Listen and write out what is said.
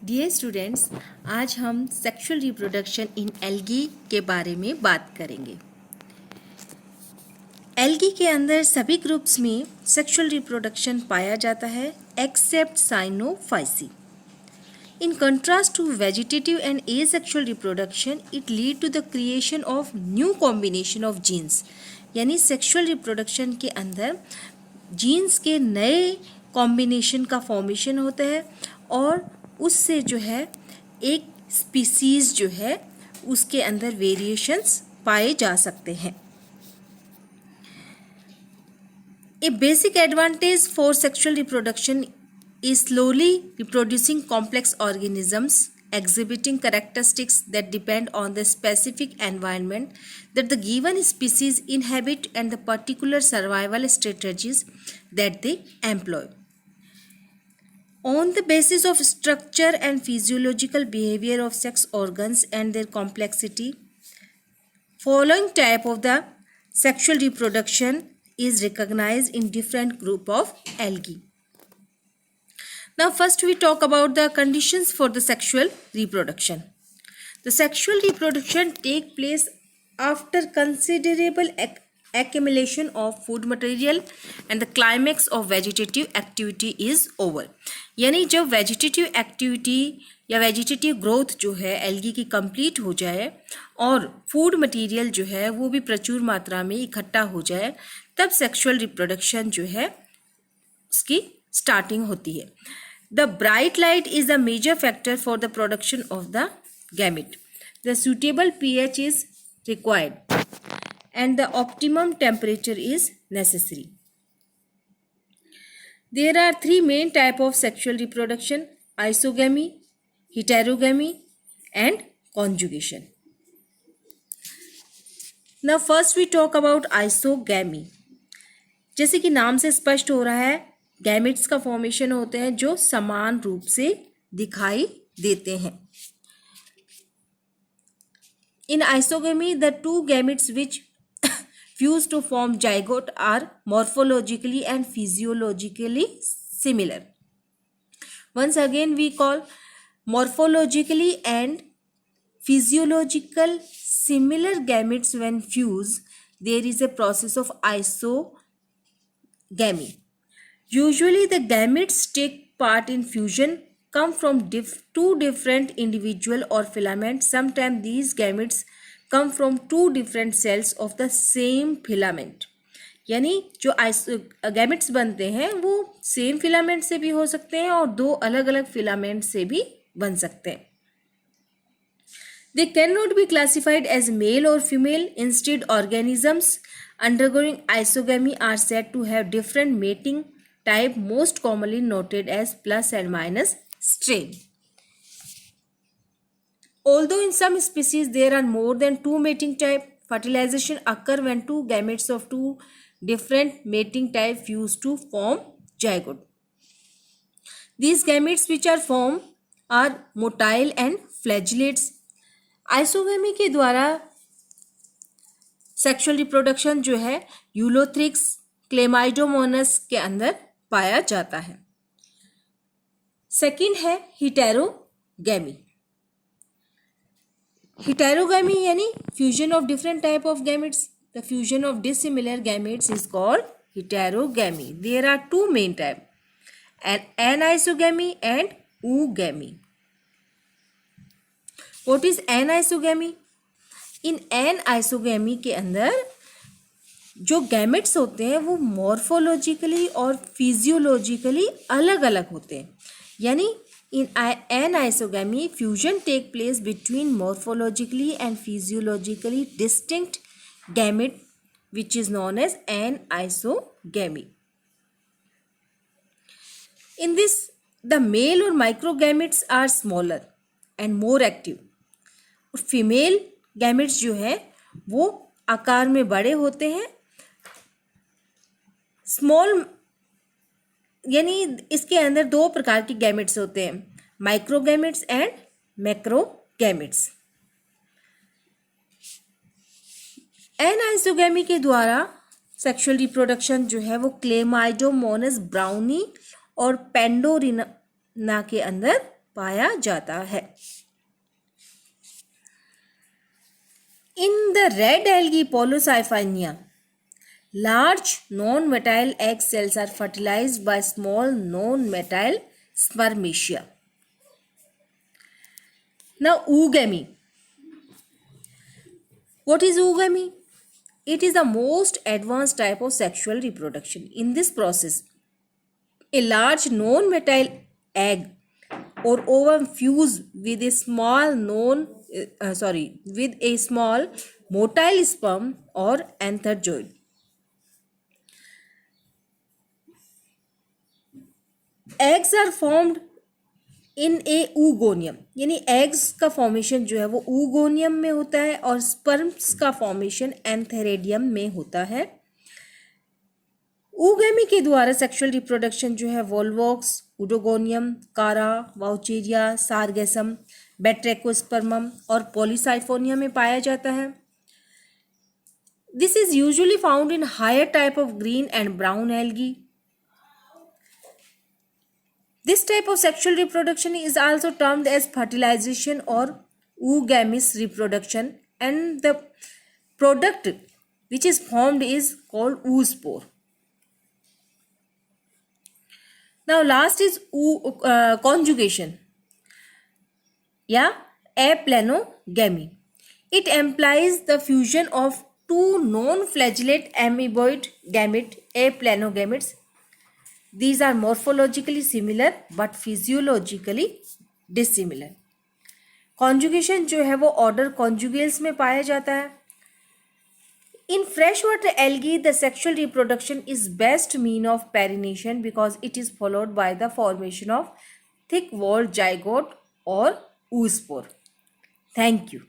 Dear students, आज हम sexual reproduction in algae के बारे में बात करेंगे। एल्गी के अंदर सभी ग्रुप्स में सेक्सुअल रिप्रोडक्शन पाया जाता है except cyanophyceae. In contrast to vegetative and asexual reproduction, it lead to the creation of new combination of genes। यानी सेक्सुअल रिप्रोडक्शन के अंदर जीन्स के नए कॉम्बिनेशन का फॉर्मेशन होता है और उससे जो है एक स्पीसीज जो है उसके अंदर वेरिएशंस पाए जा सकते हैं। A basic advantage for sexual reproduction is slowly reproducing complex organisms exhibiting characteristics that depend on the specific environment that the given species inhabit and the particular survival strategies that they employ. On the basis of structure and physiological behavior of sex organs and their complexity, following type of the sexual reproduction is recognized in different group of algae. Now first we talk about the conditions for the sexual reproduction. The sexual reproduction take place after considerable accumulation of food material and the climax of vegetative activity is over। यानी जब vegetative activity या vegetative growth जो है algae की complete हो जाए और food material जो है वो भी प्रचुर मात्रा में इकट्ठा हो जाए, तब सेक्सुअल रिप्रोडक्शन जो है उसकी स्टार्टिंग होती है। The bright light is a major factor for the production of the gamete. The suitable pH is required and the optimum temperature is necessary. There are three main types of sexual reproduction: isogamy, heterogamy and conjugation. Now first we talk about isogamy. जैसे कि नाम से स्पष्ट हो रहा है, gametes का formation होते हैं जो समान रूप से दिखाई देते हैं। In isogamy, the two gametes which fuse to form zygote are morphologically and physiologically similar. Once again we call morphologically and physiological similar gametes when fused, there is a process of isogamy. Usually the gametes take part in fusion come from two different individual or filament. Sometimes these gametes come from two different cells of the same filament। यानी जो gametes बनते हैं वो same filament से भी हो सकते हैं और दो अलग अलग फिलामेंट से भी बन सकते हैं। They cannot be classified as male or female. Instead, organisms undergoing isogamy are said to have different mating type, most commonly noted as plus and minus strain. Although in some species there are more than two mating type, fertilization occur when two gametes of two different mating type fuse to form zygote. These gametes which are formed are motile and flagellates। Isogamy के द्वारा sexual reproduction जो है Ulothrix, Chlamydomonas के अंदर पाया जाता है। Second है हेटेरोगेमी। हेटेरोगेमी यानी fusion of different type of gametes. The fusion of dissimilar gametes is called heterogamy. There are two main type, anisogamy and oogamy. What is anisogamy? In anisogamy के अंदर जो गैमेट्स होते हैं वो morphologically और physiologically अलग अलग होते हैं। यानी in anisogamy fusion take place between morphologically and physiologically distinct gamete which is known as anisogamy। In this, the male or microgametes are smaller and more active। Female gametes जो है वो आकार में बड़े होते हैं। स्मॉल यानी इसके अंदर दो प्रकार के गैमेट्स होते हैं, माइक्रोगैमेट्स एंड मैक्रोगैमेट्स। एनाइसोगेमी के द्वारा सेक्सुअल रिप्रोडक्शन जो है वो क्लेमाइडोमोनस ब्राउनी और पेंडोरिना के अंदर पाया जाता है। In the red algae Polycyphania, large non-motile egg cells are fertilized by small non-motile spermatia. Now, oogamy. What is oogamy? It is the most advanced type of sexual reproduction. In this process, a large non-motile egg or ovum fuse with a small motile sperm or antherzoid. Eggs are formed in a oogonia, यानी eggs का formation जो है वो oogonia में होता है और sperms का फॉर्मेशन antheridium में होता है। oogomy के द्वारा सेक्सुअल रिप्रोडक्शन जो है वोल्वॉक्स, उडोगोनियम, कारा, वाउचेरिया, सारगेसम, बैट्रेकोस्पर्मम और पॉलीसाइफोनिया में पाया जाता है। This is usually found in higher type of green and brown algae. This type of sexual reproduction is also termed as fertilization or oogamous reproduction, and the product which is formed is called oospore. Now last is conjugation, aplanogamy. It implies the fusion of two non-flagellate amoeboid gamete, aplanogametes. These are morphologically similar but physiologically dissimilar. Conjugation जो है वो order conjugales में पाया जाता है। In freshwater algae, the sexual reproduction is best mean of perination because it is followed by the formation of thick-walled zygote or oospore. Thank you.